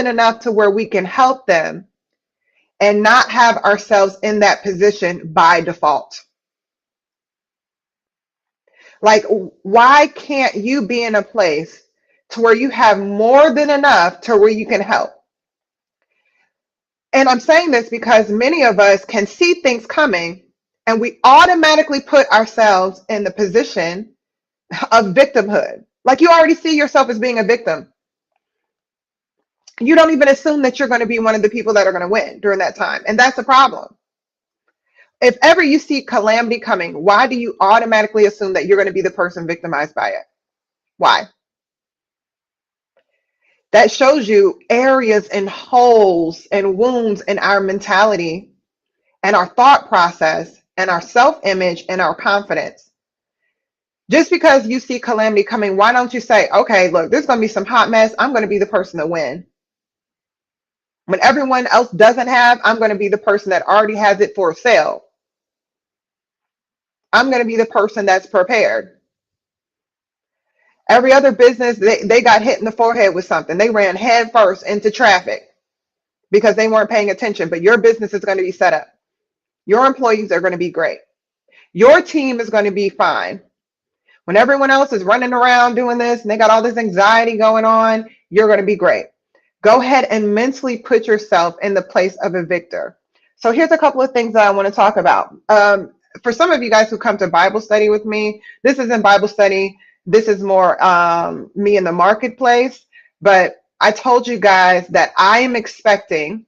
enough to where we can help them and not have ourselves in that position by default. Like, why can't you be in a place to where you have more than enough to where you can help? And I'm saying this because many of us can see things coming and we automatically put ourselves in the position of victimhood. Like, you already see yourself as being a victim. You don't even assume that you're going to be one of the people that are going to win during that time. And that's the problem. If ever you see calamity coming, why do you automatically assume that you're going to be the person victimized by it? Why? That shows you areas and holes and wounds in our mentality and our thought process and our self-image and our confidence. Just because you see calamity coming, why don't you say, okay, look, there's going to be some hot mess. I'm going to be the person to win. When everyone else doesn't have, I'm going to be the person that already has it for sale. I'm going to be the person that's prepared. Every other business, they got hit in the forehead with something. They ran head first into traffic because they weren't paying attention. But your business is going to be set up. Your employees are going to be great. Your team is going to be fine. When everyone else is running around doing this and they got all this anxiety going on, you're going to be great. Go ahead and mentally put yourself in the place of a victor. So here's a couple of things that I want to talk about. For some of you guys who come to Bible study with me, this isn't Bible study. This is more me in the marketplace. But I told you guys that I am expecting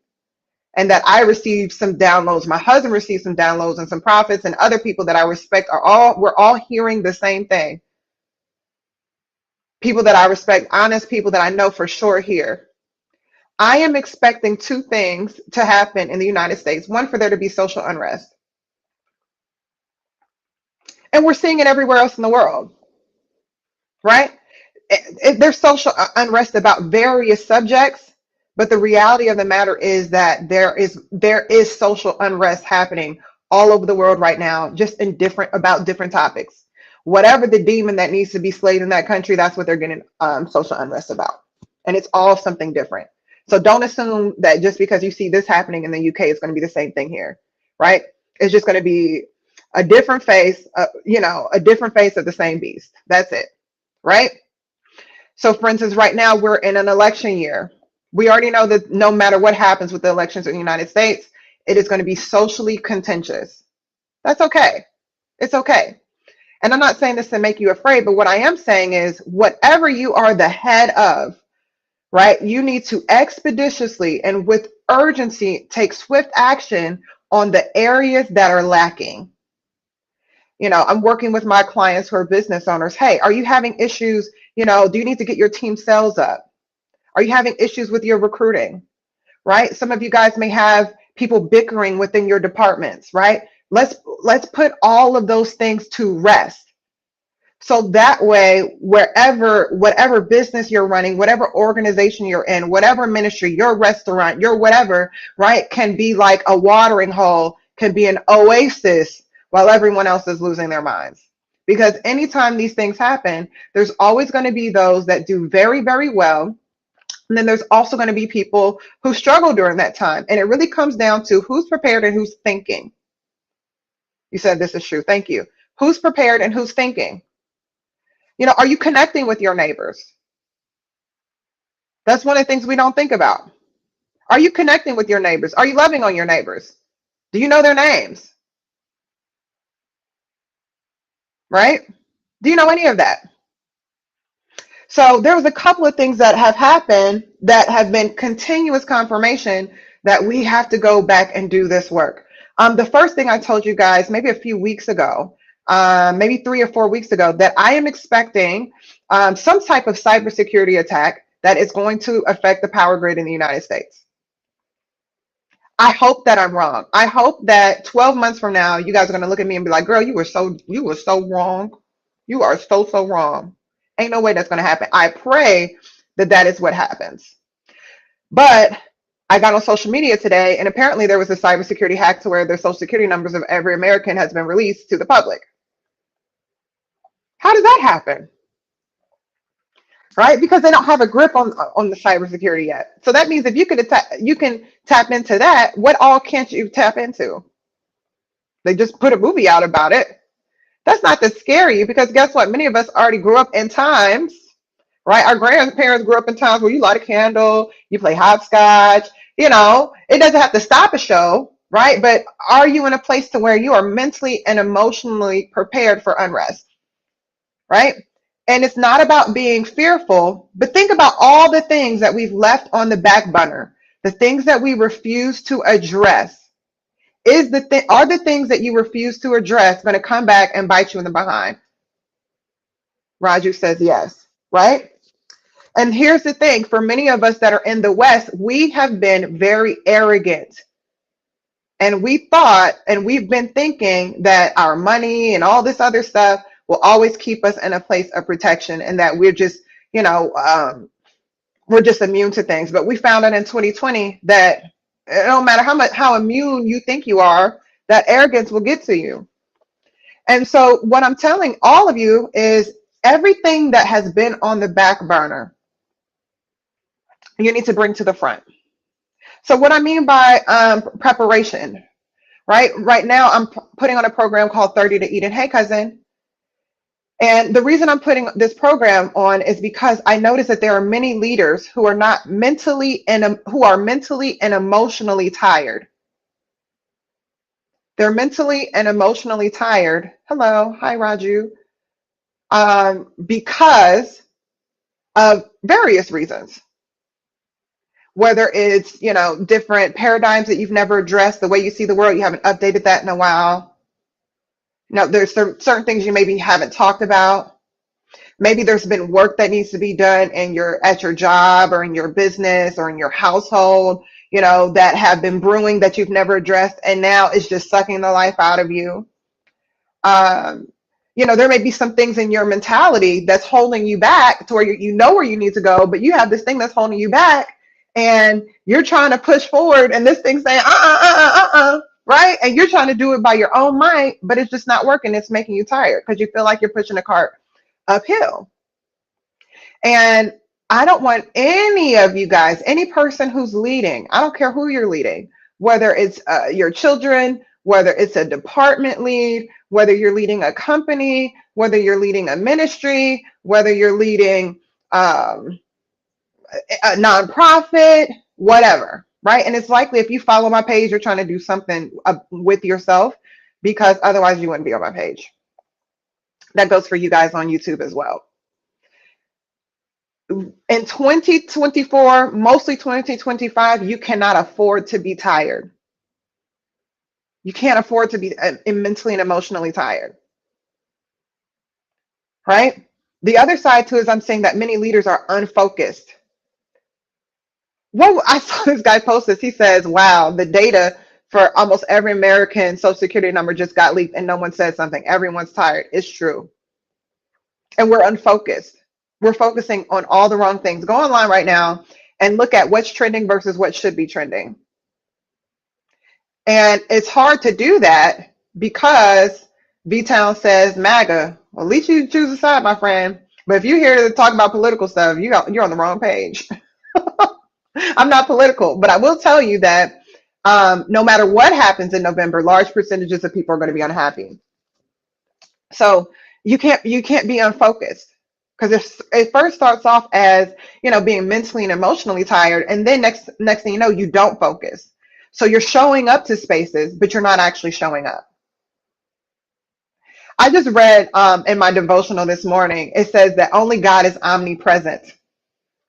and that I received some downloads. My husband received some downloads, and some prophets and other people that I respect we're all hearing the same thing. People that I respect, honest people that I know for sure here. I am expecting two things to happen in the United States. One, for there to be social unrest. And we're seeing it everywhere else in the world, right? There's social unrest about various subjects, but the reality of the matter is that there is social unrest happening all over the world right now, just in different topics. Whatever the demon that needs to be slayed in that country, that's what they're getting social unrest about. And it's all something different. So don't assume that just because you see this happening in the UK, it's going to be the same thing here, right? It's just going to be a different face, a different face of the same beast. That's it, right? So for instance, right now we're in an election year. We already know that no matter what happens with the elections in the United States, it is going to be socially contentious. That's okay. It's okay. And I'm not saying this to make you afraid, but what I am saying is whatever you are the head of, right, you need to expeditiously and with urgency take swift action on the areas that are lacking. I'm working with my clients who are business owners. Hey, are you having issues? Do you need to get your team sales up? Are you having issues with your recruiting? Right? Some of you guys may have people bickering within your departments, right? Let's put all of those things to rest. So that way, whatever business you're running, whatever organization you're in, whatever ministry, your restaurant, your whatever, right, can be like a watering hole, can be an oasis while everyone else is losing their minds. Because anytime these things happen, there's always going to be those that do very, very well. And then there's also going to be people who struggle during that time. And it really comes down to who's prepared and who's thinking. You said this is true. Thank you. Who's prepared and who's thinking? Are you connecting with your neighbors? That's one of the things we don't think about. Are you connecting with your neighbors? Are you loving on your neighbors? Do you know their names? Right? Do you know any of that? So there was a couple of things that have happened that have been continuous confirmation that we have to go back and do this work. The first thing I told you guys maybe a few weeks ago, maybe 3 or 4 weeks ago, that I am expecting some type of cybersecurity attack that is going to affect the power grid in the United States. I hope that I'm wrong. I hope that 12 months from now, you guys are going to look at me and be like, girl, you were so wrong. You are so wrong. Ain't no way that's going to happen. I pray that that is what happens. But I got on social media today, and apparently there was a cybersecurity hack to where the social security numbers of every American has been released to the public. How does that happen? right? Because they don't have a grip on the cybersecurity yet. So that means if you can tap into that, what all can't you tap into? They just put a movie out about it. That's not to scare you, because guess what? Many of us already grew up in times, right? Our grandparents grew up in times where you light a candle, you play hopscotch. It doesn't have to stop a show, right? But are you in a place to where you are mentally and emotionally prepared for unrest, right? And it's not about being fearful, but think about all the things that we've left on the back burner, the things that we refuse to address. Are the things that you refuse to address going to come back and bite you in the behind? Raju says yes, right? And here's the thing, for many of us that are in the West, we have been very arrogant. And we've been thinking that our money and all this other stuff will always keep us in a place of protection, and that we're just immune to things. But we found out in 2020 that it don't matter how immune you think you are, that arrogance will get to you. And so what I'm telling all of you is everything that has been on the back burner, you need to bring to the front. So what I mean by preparation, right? Right now, I'm putting on a program called 30 to Eden. Hey, cousin. And the reason I'm putting this program on is because I notice that there are many leaders who are mentally and emotionally tired. They're mentally and emotionally tired. Hello, hi Raju. Because of various reasons. Whether it's different paradigms that you've never addressed, the way you see the world, you haven't updated that in a while. There's certain things you maybe haven't talked about. Maybe there's been work that needs to be done at your job or in your business or in your household, that have been brewing that you've never addressed, and now it's just sucking the life out of you. There may be some things in your mentality that's holding you back to where you know where you need to go, but you have this thing that's holding you back, and you're trying to push forward, and this thing's saying, right? And you're trying to do it by your own might, but it's just not working. It's making you tired because you feel like you're pushing a cart uphill. And I don't want any of you guys, any person who's leading, I don't care who you're leading, whether it's your children, whether it's a department lead, whether you're leading a company, whether you're leading a ministry, whether you're leading a nonprofit, whatever, right? And it's likely if you follow my page, you're trying to do something with yourself, because otherwise you wouldn't be on my page. That goes for you guys on YouTube as well. In 2024, mostly 2025, you cannot afford to be tired. You can't afford to be mentally and emotionally tired, right? The other side too is I'm saying that many leaders are unfocused. Well, I saw this guy post this. He says, wow, the data for almost every American social security number just got leaked and no one said something. Everyone's tired. It's true. And we're unfocused. We're focusing on all the wrong things. Go online right now and look at what's trending versus what should be trending. And it's hard to do that because V-Town says MAGA. Well, at least you choose a side, my friend. But if you're here to talk about political stuff, you're on the wrong page. I'm not political, but I will tell you that no matter what happens in November, large percentages of people are going to be unhappy. So you can't be unfocused, because it first starts off as being mentally and emotionally tired, and then next thing you know, you don't focus. So you're showing up to spaces, but you're not actually showing up. I just read in my devotional this morning, it says that only God is omnipresent.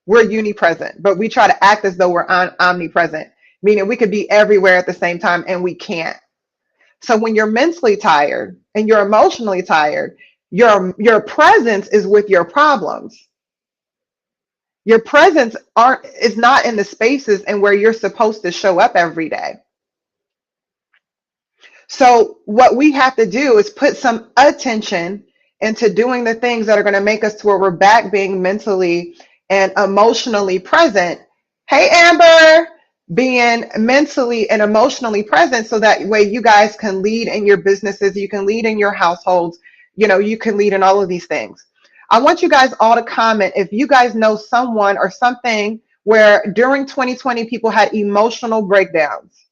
We're unipresent, but we try to act as though we're omnipresent, meaning we could be everywhere at the same time, and we can't. So when you're mentally tired and you're emotionally tired, your presence is with your problems. Your presence is not in the spaces and where you're supposed to show up every day. So what we have to do is put some attention into doing the things that are going to make us to where we're back being mentally and emotionally present. Hey, Amber, being mentally and emotionally present, so that way you guys can lead in your businesses, you can lead in your households, you can lead in all of these things. I want you guys all to comment if you guys know someone or something where during 2020 people had emotional breakdowns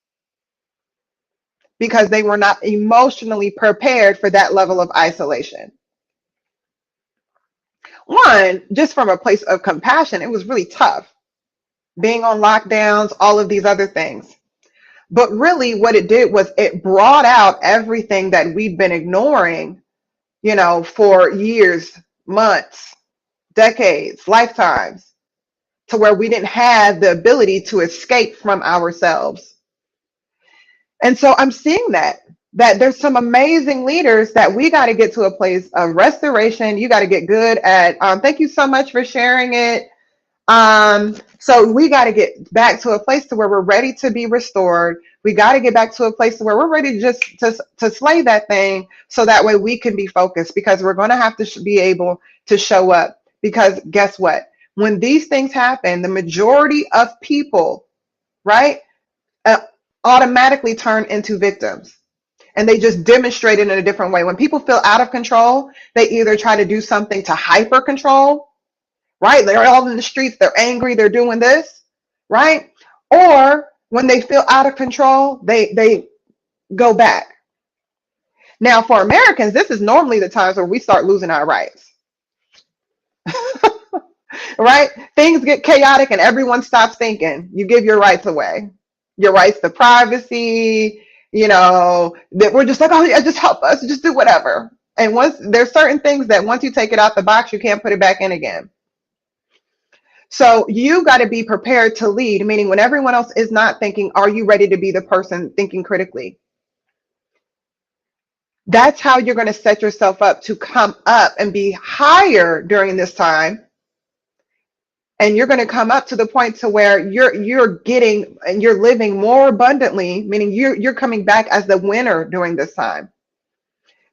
because they were not emotionally prepared for that level of isolation. One, just from a place of compassion, it was really tough being on lockdowns, all of these other things. But really, what it did was it brought out everything that we've been ignoring, for years, months, decades, lifetimes, to where we didn't have the ability to escape from ourselves. And so I'm seeing that there's some amazing leaders that we got to get to a place of restoration. You got to get good at, thank you so much for sharing it. So we got to get back to a place to where we're ready to be restored. We got to get back to a place where we're ready just to slay that thing, so that way we can be focused, because we're going to have to be able to show up. Because guess what? When these things happen, the majority of people, right, uh, automatically turn into victims, and they just demonstrate it in a different way. When people feel out of control, they either try to do something to hyper control, right? They're all in the streets, they're angry, they're doing this, right? Or when they feel out of control, they go back. Now, for Americans, this is normally the times where we start losing our rights, right? Things get chaotic and everyone stops thinking. You give your rights away, your rights to privacy, that we're just like, oh yeah, just help us, just do whatever. And once there's certain things that once you take it out the box, you can't put it back in again. So you got to be prepared to lead, meaning when everyone else is not thinking, are you ready to be the person thinking critically? That's how you're going to set yourself up to come up and be higher during this time. And you're going to come up to the point to where you're getting and you're living more abundantly, meaning you're coming back as the winner during this time.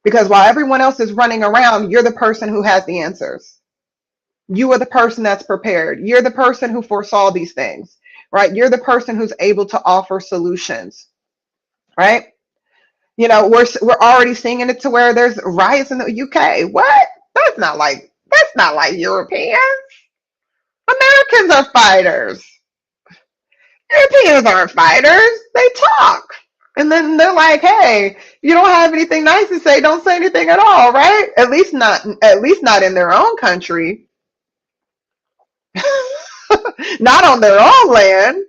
Because while everyone else is running around, you're the person who has the answers. You are the person that's prepared. You're the person who foresaw these things, right? You're the person who's able to offer solutions, right? We're already seeing it to where there's riots in the UK. What? That's not like Europeans. Americans are fighters. Europeans aren't fighters. They talk. And then they're like, hey, you don't have anything nice to say, don't say anything at all, right? At least not in their own country. Not on their own land.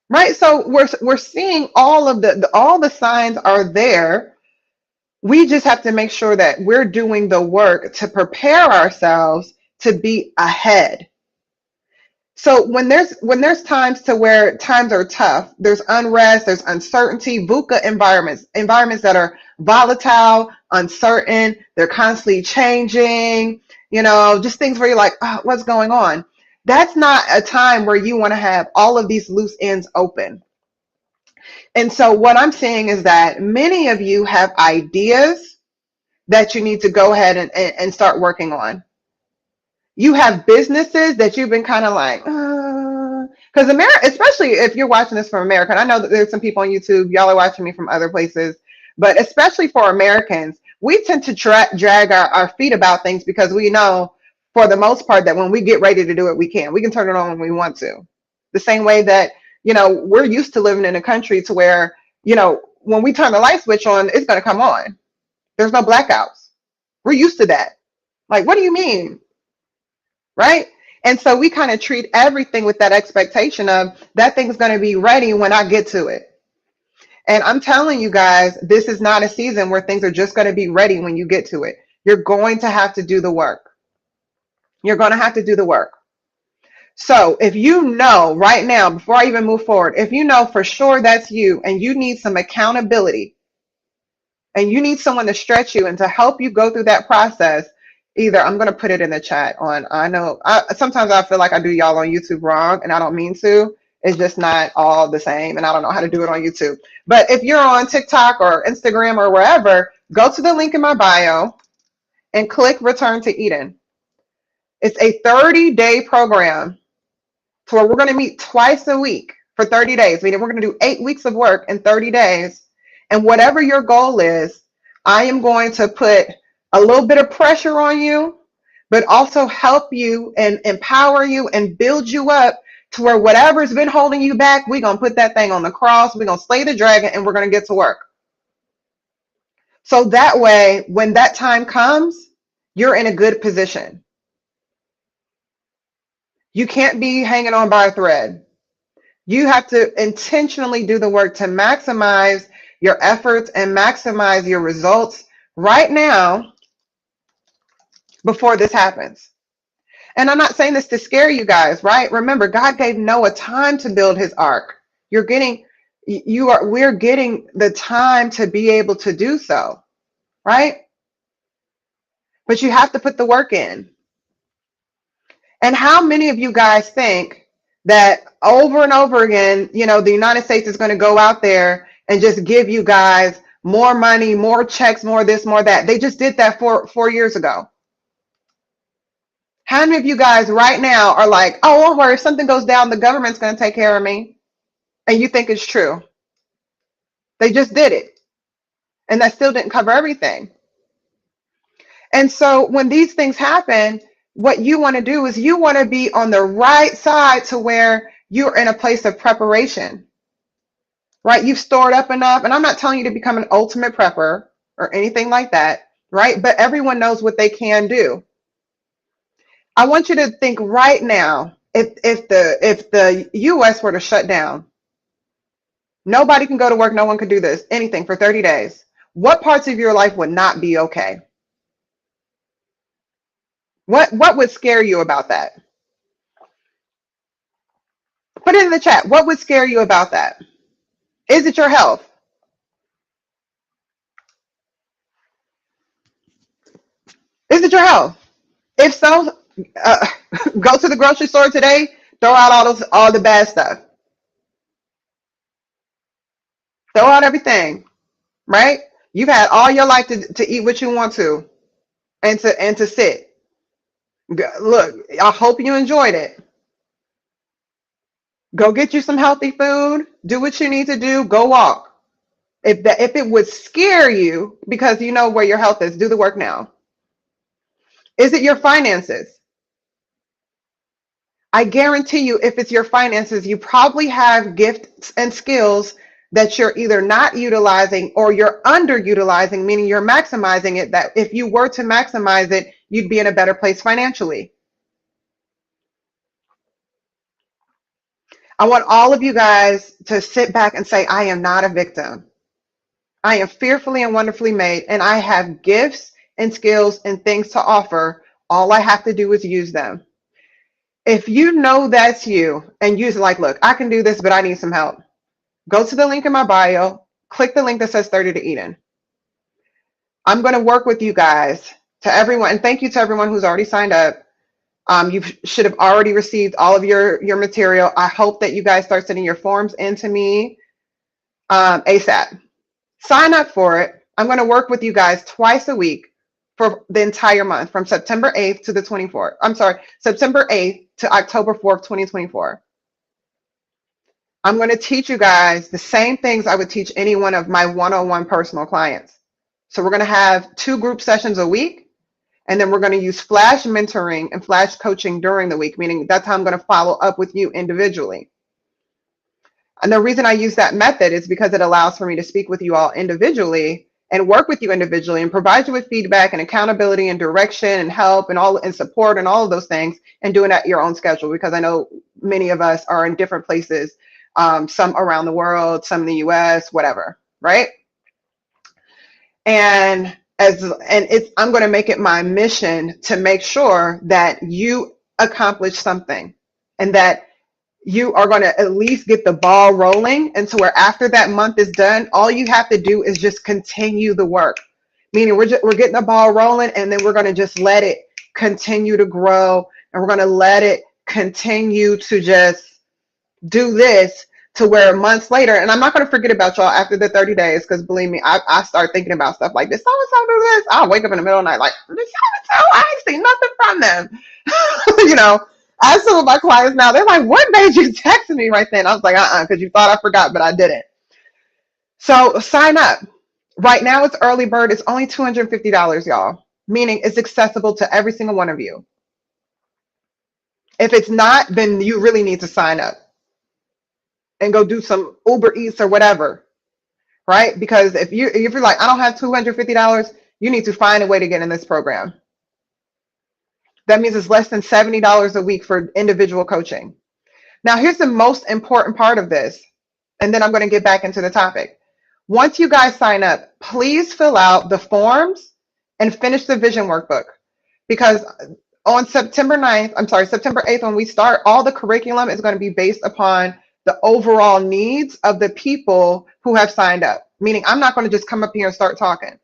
Right? So we're seeing all of all the signs are there. We just have to make sure that we're doing the work to prepare ourselves to be ahead. So when there's times to where times are tough, there's unrest, there's uncertainty, VUCA environments that are volatile, uncertain, they're constantly changing, just things where you're like, oh, what's going on? That's not a time where you want to have all of these loose ends open. And so what I'm saying is that many of you have ideas that you need to go ahead and start working on. You have businesses that you've been kind of like, because America, especially if you're watching this from America, and I know that there's some people on YouTube, y'all are watching me from other places, but especially for Americans, we tend to drag our feet about things because we know for the most part that when we get ready to do it, we can turn it on when we want to. The same way that, we're used to living in a country to where, when we turn the light switch on, it's going to come on. There's no blackouts. We're used to that. Like, what do you mean? Right? And so we kind of treat everything with that expectation of that thing's going to be ready when I get to it. And I'm telling you guys, this is not a season where things are just going to be ready when you get to it. You're going to have to do the work. You're going to have to do the work. So if you know right now, before I even move forward, if you know for sure that's you and you need some accountability and you need someone to stretch you and to help you go through that process, either I'm going to put it in the chat sometimes I feel like I do y'all on YouTube wrong and I don't mean to. It's just not all the same and I don't know how to do it on YouTube. But if you're on TikTok or Instagram or wherever, go to the link in my bio and click Return to Eden. It's a 30-day program to where we're going to meet twice a week for 30 days. Meaning we're going to do 8 weeks of work in 30 days. And whatever your goal is, I am going to put a little bit of pressure on you but also help you and empower you and build you up to where whatever's been holding you back, we're going to put that thing on the cross. We're going to slay the dragon and we're going to get to work. So that way, when that time comes, you're in a good position. You can't be hanging on by a thread. You have to intentionally do the work to maximize your efforts and maximize your results right now before this happens. And I'm not saying this to scare you guys, right? Remember, God gave Noah time to build his ark. We're getting the time to be able to do so, right? But you have to put the work in. And how many of you guys think that over and over again, the United States is going to go out there and just give you guys more money, more checks, more this, more that? They just did that 4 years ago. How many of you guys right now are like, oh, don't worry, if something goes down, the government's going to take care of me? And you think it's true. They just did it. And that still didn't cover everything. And so when these things happen, what you want to do is you want to be on the right side to where you're in a place of preparation, right? You've stored up enough. And I'm not telling you to become an ultimate prepper or anything like that, right? But everyone knows what they can do. I want you to think right now, if the US were to shut down, nobody can go to work, no one can do this, anything for 30 days. What parts of your life would not be okay? What would scare you about that? Put it in the chat. What would scare you about that? Is it your health? Is it your health? If so, uh, go to the grocery store today, throw out all the bad stuff. Throw out everything, right? You've had all your life to eat what you want to and to sit. Look, I hope you enjoyed it. Go get you some healthy food. Do what you need to do. Go walk. If it would scare you because you know where your health is, do the work now. Is it your finances? I guarantee you, if it's your finances, you probably have gifts and skills that you're either not utilizing or you're underutilizing, meaning you're maximizing it, that if you were to maximize it, you'd be in a better place financially. I want all of you guys to sit back and say, I am not a victim. I am fearfully and wonderfully made, and I have gifts and skills and things to offer. All I have to do is use them. If you know that's you and you're like, look, I can do this, but I need some help, go to the link in my bio, click the link that says 30 to Eden. I'm going to work with you guys, to everyone, and thank you to everyone who's already signed up. You should have already received all of your material. I hope that you guys start sending your forms into me ASAP. Sign up for it. I'm going to work with you guys twice a week for the entire month, from September 8th to the 24th. I'm sorry, September 8th to October 4th, 2024. I'm going to teach you guys the same things I would teach any one of my one-on-one personal clients. So we're going to have 2 group sessions a week, and then we're going to use flash mentoring and flash coaching during the week, meaning that's how I'm going to follow up with you individually. And the reason I use that method is because it allows for me to speak with you all individually and work with you individually and provide you with feedback and accountability and direction and help and support and all of those things, and doing it at your own schedule, because I know many of us are in different places, some around the world, some in the US, whatever, right? And I'm going to make it my mission to make sure that you accomplish something, and that you are going to at least get the ball rolling, and so where after that month is done, all you have to do is just continue the work, meaning we're getting the ball rolling, and then we're going to just let it continue to grow, and we're going to let it continue to just do this to where months later, and I'm not going to forget about y'all after the 30 days, because believe me, I start thinking about stuff like this. So-and-so do this. I'll wake up in the middle of the night like, this so-and-so, I ain't seen nothing from them. I have some of my clients now, they're like, what made you text me right then? I was like, because you thought I forgot, but I didn't. So sign up. Right now it's early bird. It's only $250, y'all. meaning it's accessible to every single one of you. If it's not, then you really need to sign up and go do some Uber Eats or whatever, right? Because if you're like, I don't have $250, you need to find a way to get in this program. That means it's less than $70 a week for individual coaching. Now, here's the most important part of this, and then I'm going to get back into the topic. Once you guys sign up, please fill out the forms and finish the vision workbook, because on September 8th, when we start, all the curriculum is going to be based upon the overall needs of the people who have signed up. Meaning, I'm not going to just come up here and start talking.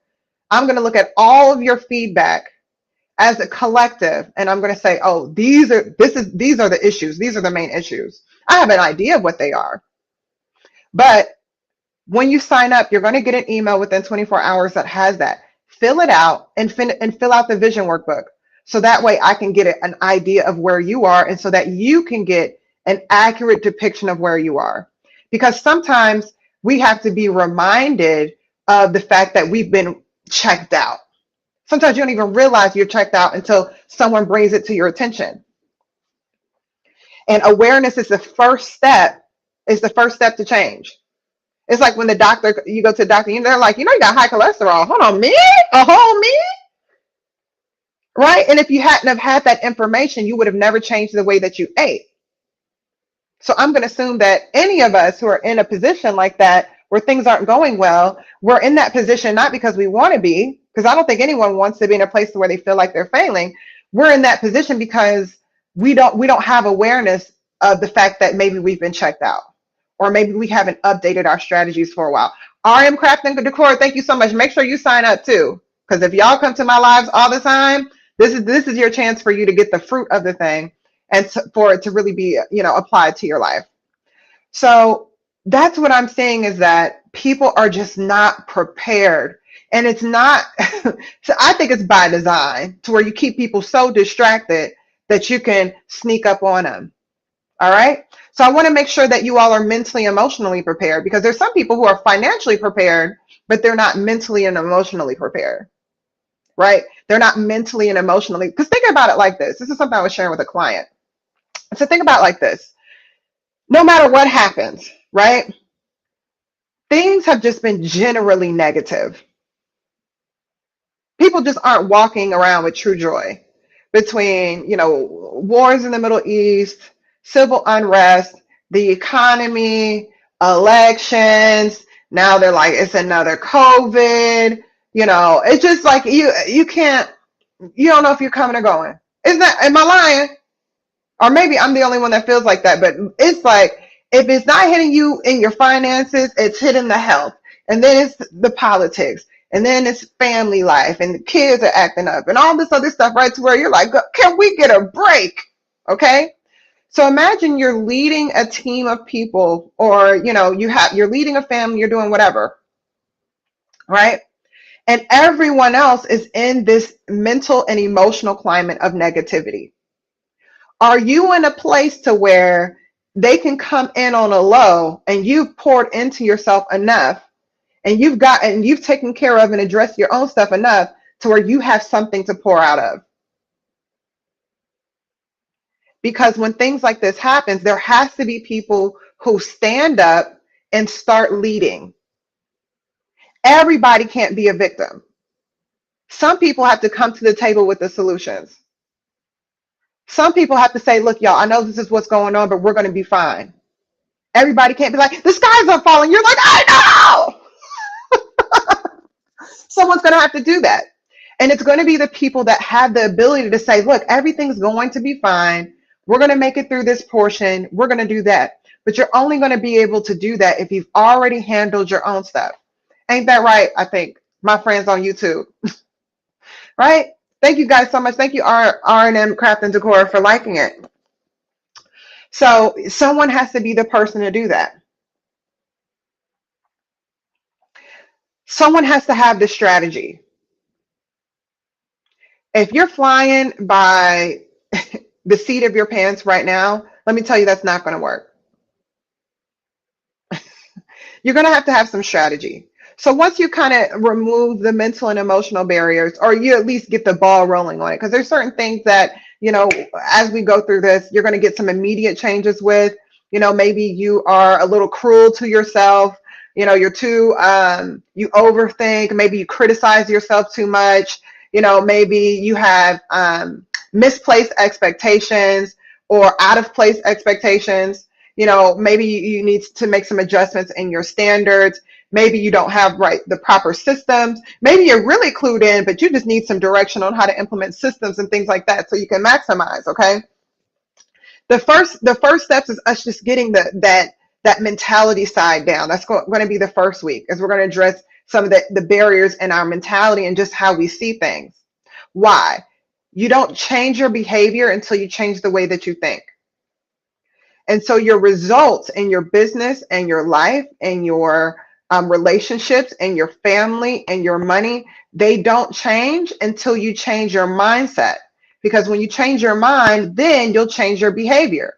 I'm going to look at all of your feedback as a collective, and I'm going to say, oh, these are the issues. These are the main issues. I have an idea of what they are, but when you sign up, you're going to get an email within 24 hours that has that. Fill it out and fill out the vision workbook, so that way I can get an idea of where you are, and so that you can get an accurate depiction of where you are. Because sometimes we have to be reminded of the fact that we've been checked out. Sometimes you don't even realize you're checked out until someone brings it to your attention. And awareness is the first step. It's the first step to change. It's like when you go to the doctor, they're like, you got high cholesterol. Hold on, me? A whole me? Right? And if you hadn't have had that information, you would have never changed the way that you ate. So I'm going to assume that any of us who are in a position like that, where things aren't going well, we're in that position not because we want to be, because I don't think anyone wants to be in a place where they feel like they're failing. We're in that position because we don't have awareness of the fact that maybe we've been checked out, or maybe we haven't updated our strategies for a while. RM Craft and Decor, thank you so much. Make sure you sign up too, because if y'all come to my lives all the time, this is your chance for you to get the fruit of the thing, and for it to really be applied to your life. So that's what I'm saying, is that people are just not prepared. And it's not, so I think it's by design, to where you keep people so distracted that you can sneak up on them. All right. So I want to make sure that you all are mentally, emotionally prepared, because there's some people who are financially prepared, but they're not mentally and emotionally prepared. Right? They're not mentally and emotionally, because think about it like this. This is something I was sharing with a client. So think about it like this. No matter what happens, right? Things have just been generally negative. People just aren't walking around with true joy, between, wars in the Middle East, civil unrest, the economy, elections. Now they're like, it's another COVID. It's just like you can't, you don't know if you're coming or going. Am I lying? Or maybe I'm the only one that feels like that, but it's like, if it's not hitting you in your finances, it's hitting the health, and then it's the politics, and then it's family life, and the kids are acting up, and all this other stuff, right? To where you're like, can we get a break? Okay. So imagine you're leading a team of people, or you're leading a family, you're doing whatever, right? And everyone else is in this mental and emotional climate of negativity. Are you in a place to where they can come in on a low, and you've poured into yourself enough, and you've taken care of and addressed your own stuff enough to where you have something to pour out of? Because when things like this happens, there has to be people who stand up and start leading. Everybody can't be a victim. Some people have to come to the table with the solutions. Some people have to say, look, y'all, I know this is what's going on, but we're going to be fine. Everybody can't be like, the sky's not falling. You're like, I know. Someone's going to have to do that. And it's going to be the people that have the ability to say, look, everything's going to be fine. We're going to make it through this portion. We're going to do that. But you're only going to be able to do that if you've already handled your own stuff. Ain't that right? I think my friends on YouTube, right? Thank you guys so much. Thank you, R&M Craft and Decor, for liking it. So someone has to be the person to do that. Someone has to have the strategy. If you're flying by the seat of your pants right now, let me tell you, that's not going to work. You're going to have some strategy. So once you kind of remove the mental and emotional barriers, or you at least get the ball rolling on it, because there's certain things that, as we go through this, you're going to get some immediate changes with. Maybe you are a little cruel to yourself. You're too, you overthink. Maybe you criticize yourself too much. Maybe you have misplaced expectations or out of place expectations. Maybe you need to make some adjustments in your standards. Maybe you don't have the proper systems. Maybe you're really clued in, but you just need some direction on how to implement systems and things like that so you can maximize. Okay. The first steps is us just getting that mentality side down. That's going to be the first week, as we're going to address some of the barriers in our mentality and just how we see things. Why? You don't change your behavior until you change the way that you think. And so your results in your business and your life and your relationships and your family and your money, they don't change until you change your mindset. Because when you change your mind, then you'll change your behavior.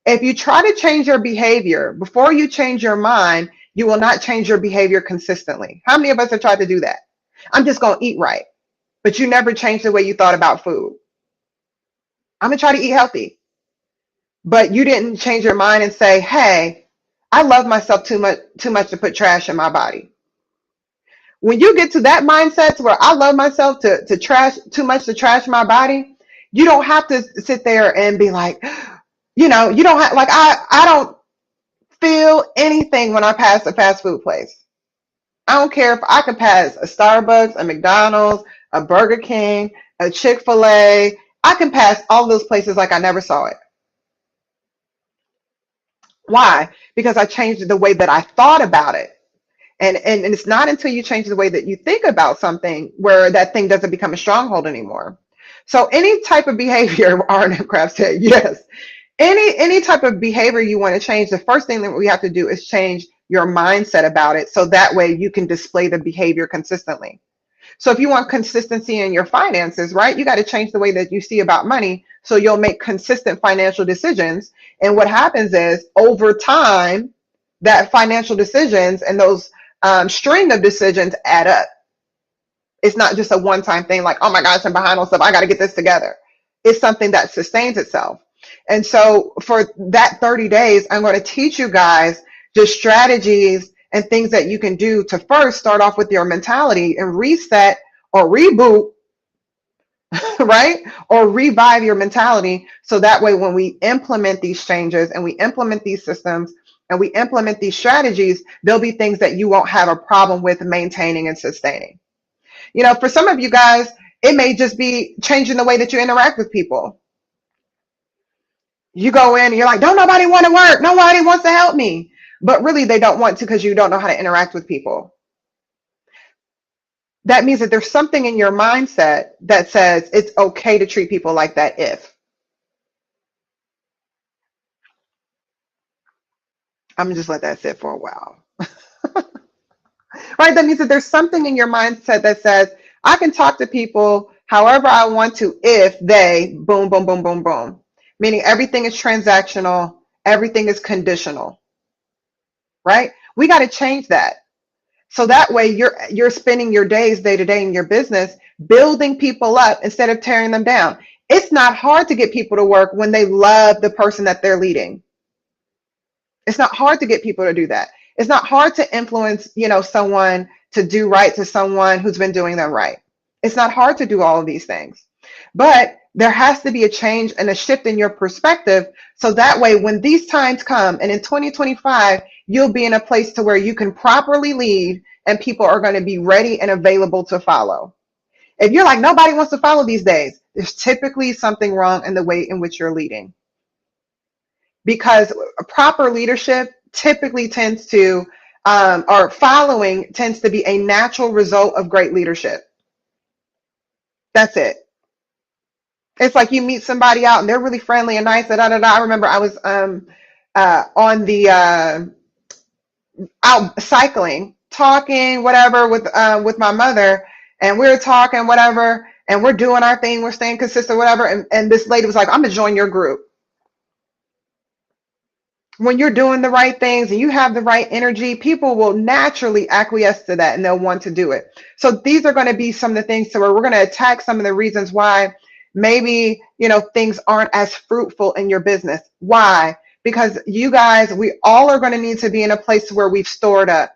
If you try to change your behavior before you change your mind, you will not change your behavior consistently. How many of us have tried to do that? I'm just going to eat right, but you never change the way you thought about food. I'm going to try to eat healthy, but you didn't change your mind and say, hey, I love myself too much to put trash in my body. When you get to that mindset to where I love myself to trash too much to trash my body, you don't have to sit there and be like, you don't have, like, I don't feel anything when I pass a fast food place. I don't care if I could pass a Starbucks, a McDonald's, a Burger King, a Chick-fil-A. I can pass all those places like I never saw it. Why? Because I changed the way that I thought about it. And it's not until you change the way that you think about something where that thing doesn't become a stronghold anymore. So any type of behavior, Arnett Craft said, yes, any type of behavior you want to change, the first thing that we have to do is change your mindset about it. So that way you can display the behavior consistently. So if you want consistency in your finances, right, you got to change the way that you see about money. So you'll make consistent financial decisions. And what happens is over time, that financial decisions and those string of decisions add up. It's not just a one-time thing like, oh my gosh, I'm behind on stuff, I got to get this together. It's something that sustains itself. And so for that 30 days, I'm going to teach you guys just strategies and things that you can do to first start off with your mentality and reset or reboot, right? Or revive your mentality. So that way, when we implement these changes and we implement these systems and we implement these strategies, there'll be things that you won't have a problem with maintaining and sustaining. For some of you guys, it may just be changing the way that you interact with people. You go in and you're like, don't nobody want to work. Nobody wants to help me. But really, they don't want to because you don't know how to interact with people. That means that there's something in your mindset that says it's okay to treat people like that if. I'm going to just let that sit for a while. Right? That means that there's something in your mindset that says, I can talk to people however I want to if they boom, boom, boom, boom, boom. Meaning everything is transactional, everything is conditional. Right? We got to change that. So that way you're spending your days day to day in your business building people up instead of tearing them down. It's not hard to get people to work when they love the person that they're leading. It's not hard to get people to do that. It's not hard to influence, someone to do right to someone who's been doing them right. It's not hard to do all of these things. But there has to be a change and a shift in your perspective. So that way, when these times come and in 2025, you'll be in a place to where you can properly lead and people are going to be ready and available to follow. If you're like, nobody wants to follow these days, there's typically something wrong in the way in which you're leading. Because proper leadership typically tends to, or following tends to be a natural result of great leadership. That's it. It's like you meet somebody out and they're really friendly and nice. I remember I was on the out cycling, talking, whatever, with my mother, and we were talking, whatever, and we're doing our thing, we're staying consistent, whatever. And this lady was like, I'm gonna join your group. When you're doing the right things and you have the right energy, people will naturally acquiesce to that and they'll want to do it. So these are going to be some of the things to where we're going to attack some of the reasons why maybe, things aren't as fruitful in your business. Why? Because you guys, we all are going to need to be in a place where we've stored up.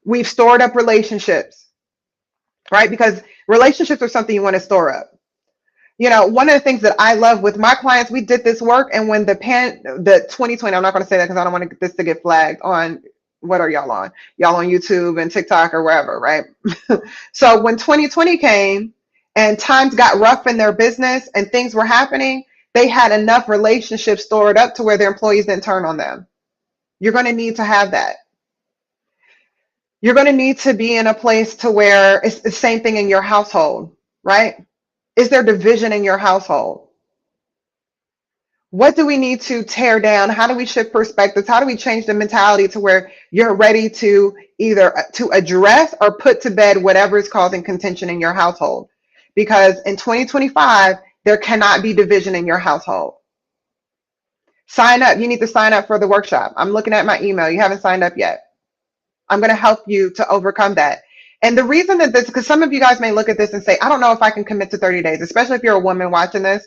We've stored up relationships, right? Because relationships are something you want to store up. One of the things that I love with my clients, we did this work, and when the 2020, I'm not going to say that because I don't want this to get flagged on, what are y'all on? Y'all on YouTube and TikTok or wherever, right? So when 2020 came and times got rough in their business and things were happening, they had enough relationships stored up to where their employees didn't turn on them. You're going to need to have that. You're going to need to be in a place to where it's the same thing in your household, right? Is there division in your household? What do we need to tear down? How do we shift perspectives? How do we change the mentality to where you're ready to either to address or put to bed whatever is causing contention in your household? Because in 2025, there cannot be division in your household. Sign up. You need to sign up for the workshop. I'm looking at my email. You haven't signed up yet. I'm going to help you to overcome that. And the reason that this, because some of you guys may look at this and say, I don't know if I can commit to 30 days, especially if you're a woman watching this.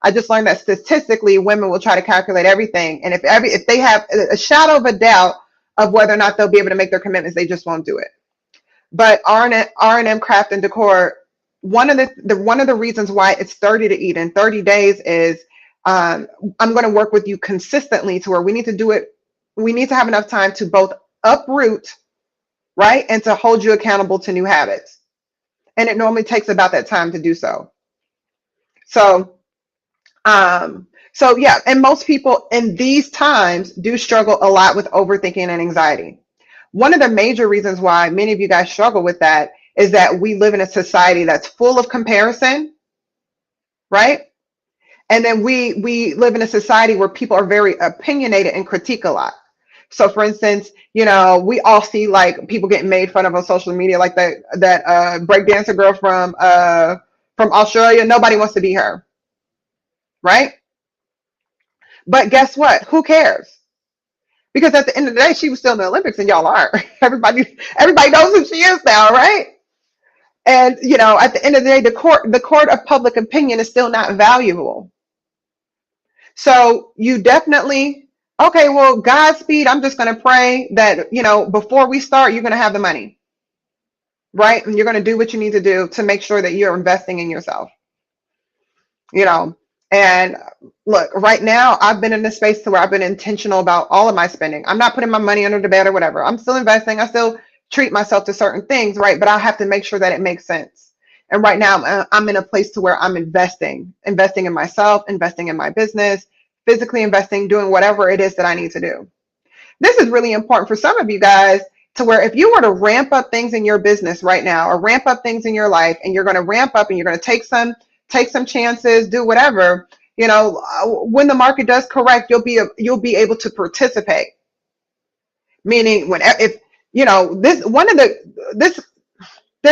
I just learned that statistically women will try to calculate everything. And if they have a shadow of a doubt of whether or not they'll be able to make their commitments, they just won't do it. But R&M Craft and Decor, one of the reasons why it's 30 to eat in 30 days is I'm going to work with you consistently to where we need to do it. We need to have enough time to both uproot, right, and to hold you accountable to new habits. And it normally takes about that time to do so. So yeah, and most people in these times do struggle a lot with overthinking and anxiety. One of the major reasons why many of you guys struggle with that is that we live in a society that's full of comparison, right? And then we live in a society where people are very opinionated and critique a lot. So for instance, we all see like people getting made fun of on social media, like that breakdancer girl from Australia. Nobody wants to be her, right? But guess what? Who cares? Because at the end of the day, she was still in the Olympics and y'all aren't. Everybody knows who she is now, right? And at the end of the day, the court of public opinion is still not valuable. So you definitely, okay, well, Godspeed. I'm just going to pray that, before we start, you're going to have the money, right? And you're going to do what you need to do to make sure that you're investing in yourself, And look, right now, I've been in this space to where I've been intentional about all of my spending. I'm not putting my money under the bed or whatever. I'm still investing. I still treat myself to certain things, right? But I have to make sure that it makes sense. And right now, I'm in a place to where I'm investing in myself, investing in my business, physically investing, doing whatever it is that I need to do. This is really important for some of you guys to where if you were to ramp up things in your business right now or ramp up things in your life and you're going to ramp up and you're going to take some chances, do whatever, when the market does correct, you'll be able to participate. Meaning there's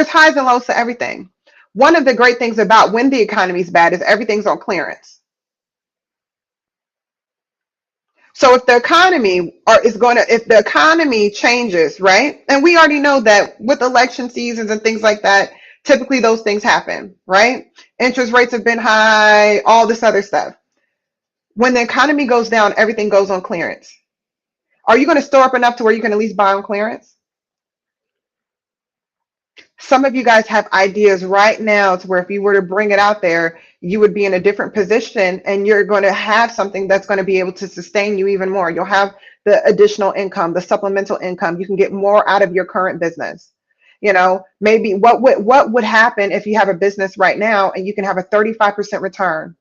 highs and lows to everything. One of the great things about when the economy's bad is everything's on clearance. So if the economy changes, right? And we already know that with election seasons and things like that, typically those things happen, right? Interest rates have been high, all this other stuff. When the economy goes down, everything goes on clearance. Are you going to store up enough to where you can at least buy on clearance? Some of you guys have ideas right now to where if you were to bring it out there, you would be in a different position and you're going to have something that's going to be able to sustain you even more. You'll have the additional income, the supplemental income. You can get more out of your current business. Maybe what would happen if you have a business right now and you can have a 35% return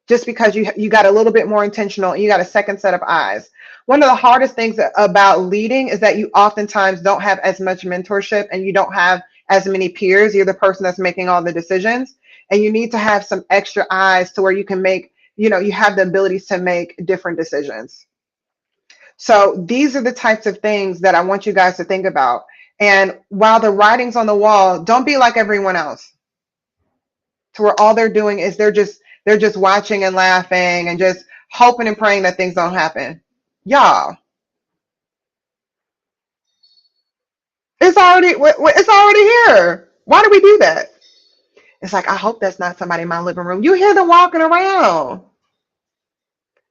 just because you got a little bit more intentional and you got a second set of eyes. One of the hardest things about leading is that you oftentimes don't have as much mentorship and you don't have as many peers. You're the person that's making all the decisions, and you need to have some extra eyes to where you can make, you have the abilities to make different decisions. So these are the types of things that I want you guys to think about. And while the writing's on the wall, don't be like everyone else to where all they're doing is they're just watching and laughing and just hoping and praying that things don't happen. Y'all, it's already here. Why do we do that? It's like, I hope that's not somebody in my living room. You hear them walking around.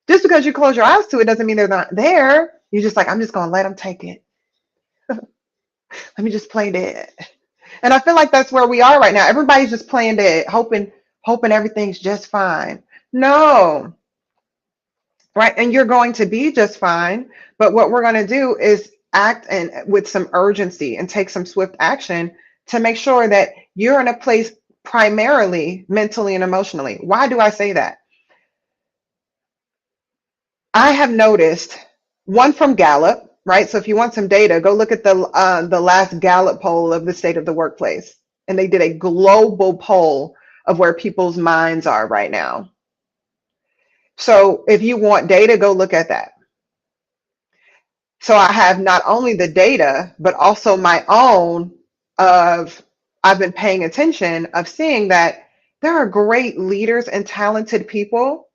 Just because you close your eyes to it doesn't mean they're not there. You're just like, I'm just gonna let them take it. Let me just play dead. And I feel like that's where we are right now. Everybody's just playing dead, hoping everything's just fine. No, right? And you're going to be just fine. But what we're going to do is act and with some urgency and take some swift action to make sure that you're in a place primarily mentally and emotionally. Why do I say that? I have noticed one from Gallup, right? So if you want some data, go look at the last Gallup poll of the state of the workplace, and they did a global poll of where people's minds are right now. So if you want data, go look at that. So I have not only the data, but also my own of I've been paying attention of seeing that there are great leaders and talented people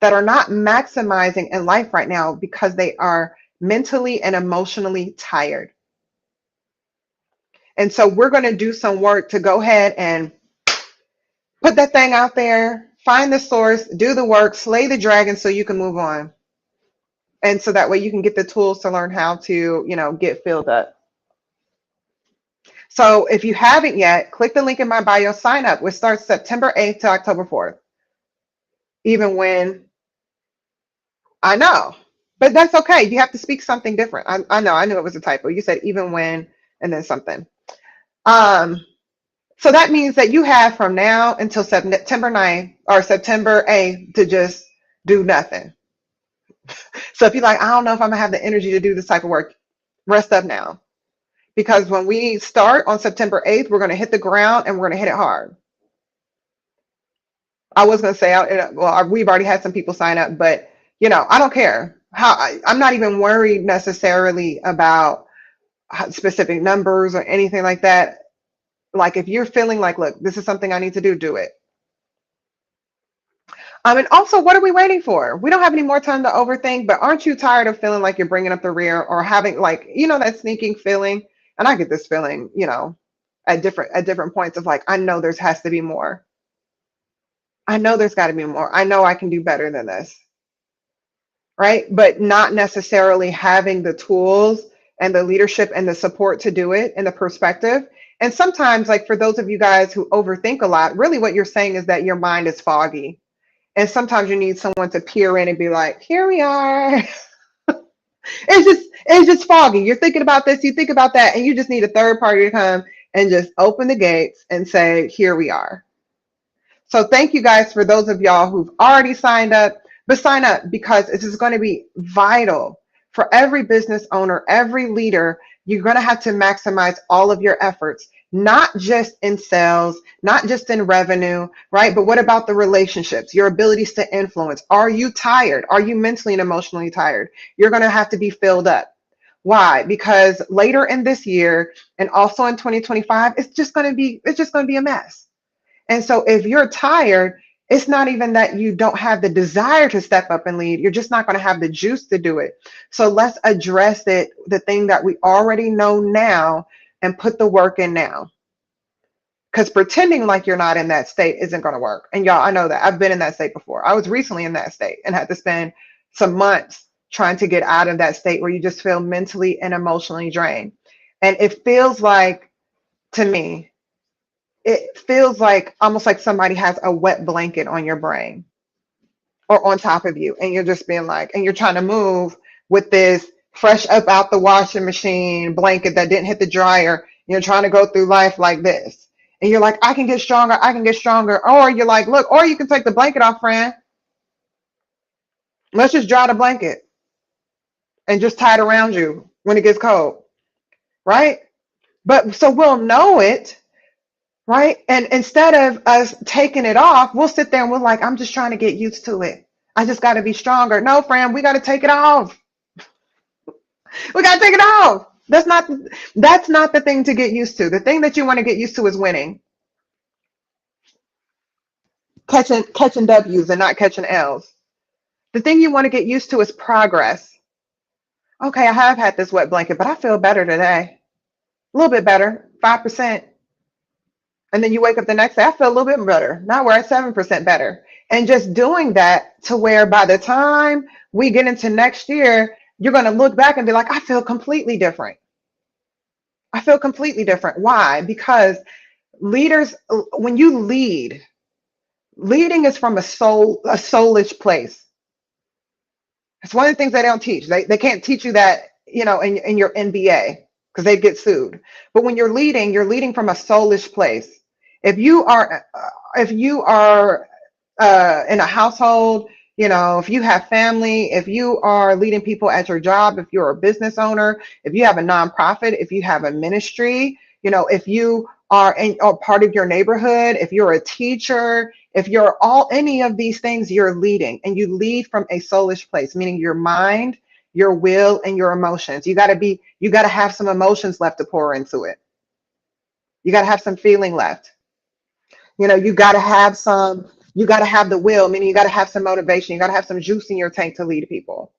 that are not maximizing in life right now because they are mentally and emotionally tired. And so we're going to do some work to go ahead and put that thing out there, find the source, do the work, slay the dragon so you can move on. And so that way you can get the tools to learn how to, get filled up. So if you haven't yet, click the link in my bio, sign up, which starts September 8th to October 4th. Even when I know, but that's okay. You have to speak something different. I know, I knew it was a typo. You said even when and then something. Um, so that means that you have from now until September 9th or September 8th to just do nothing. So if you're like, I don't know if I'm gonna have the energy to do this type of work, rest up now. Because when we start on September 8th, we're gonna hit the ground and we're gonna hit it hard. I was gonna say, well, we've already had some people sign up, but I don't care how. I'm not even worried necessarily about specific numbers or anything like that. Like if you're feeling like, look, this is something I need to do, do it. And also, what are we waiting for? We don't have any more time to overthink, but aren't you tired of feeling like you're bringing up the rear or having like, that sneaking feeling? And I get this feeling, at different points of like, I know there has to be more. I know there's got to be more. I know I can do better than this, right? But not necessarily having the tools and the leadership and the support to do it and the perspective. And sometimes, like for those of you guys who overthink a lot, really what you're saying is that your mind is foggy. And sometimes you need someone to peer in and be like, here we are. It's just foggy. You're thinking about this, you think about that, and you just need a third party to come and just open the gates and say, here we are. So thank you guys for those of y'all who've already signed up, but sign up because this is going to be vital for every business owner, every leader. You're going to have to maximize all of your efforts, not just in sales, not just in revenue, right? But what about the relationships, your abilities to influence? Are you tired? Are you mentally and emotionally tired? You're going to have to be filled up. Why? Because later in this year and also in 2025, it's just going to be a mess. And so if you're tired, it's not even that you don't have the desire to step up and lead. You're just not going to have the juice to do it. So let's address the thing that we already know now and put the work in now. Because pretending like you're not in that state isn't going to work. And y'all, I know that. I've been in that state before. I was recently in that state and had to spend some months trying to get out of that state where you just feel mentally and emotionally drained. And it feels like, to me, it feels like almost like somebody has a wet blanket on your brain or on top of you, and you're just being like, and you're trying to move with this fresh up out the washing machine blanket that didn't hit the dryer. You're trying to go through life like this, and you're like, I can get stronger, I can get stronger. Or you're like, look, or you can take the blanket off, friend. Let's just dry the blanket and just tie it around you when it gets cold, right? But so we'll know it. Right. And instead of us taking it off, we'll sit there and we're like, I'm just trying to get used to it. I just got to be stronger. No, friend, we got to take it off. We got to take it off. That's not the thing to get used to. The thing that you want to get used to is winning, catching W's and not catching L's. The thing you want to get used to is progress. Okay, I have had this wet blanket, but I feel better today. A little bit better, 5%. And then you wake up the next day, I feel a little bit better. Now we're at 7% better. And just doing that to where by the time we get into next year, you're going to look back and be like, I feel completely different. I feel completely different. Why? Because leaders, when you lead, leading is from a soulish place. It's one of the things they don't teach. They can't teach you that, in your MBA because they get sued. But when you're leading from a soulish place. If you are in a household, if you have family, if you are leading people at your job, if you're a business owner, if you have a nonprofit, if you have a ministry, if you are a part of your neighborhood, if you're a teacher, if you're all any of these things, you're leading, and you lead from a soulish place, meaning your mind, your will, and your emotions. You got to have some emotions left to pour into it. You got to have some feeling left. You got to have the will, meaning you got to have some motivation. You got to have some juice in your tank to lead people.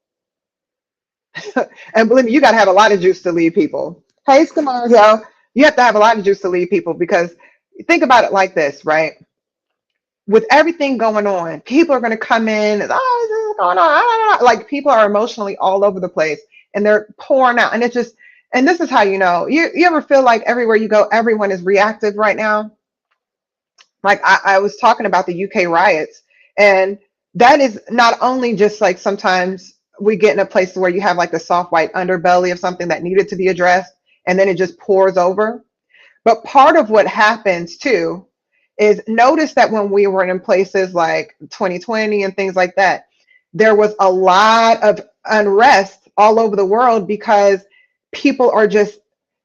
And believe me, you got to have a lot of juice to lead people. Hey, Scamarzo, you have to have a lot of juice to lead people because think about it like this, right? With everything going on, people are going to come in and, oh, this is going on. Like people are emotionally all over the place and they're pouring out. And this is how you ever feel like everywhere you go, everyone is reactive right now? Like I was talking about the UK riots, and that is not only just like sometimes we get in a place where you have like the soft white underbelly of something that needed to be addressed, and then it just pours over. But part of what happens too is notice that when we were in places like 2020 and things like that, there was a lot of unrest all over the world because people are just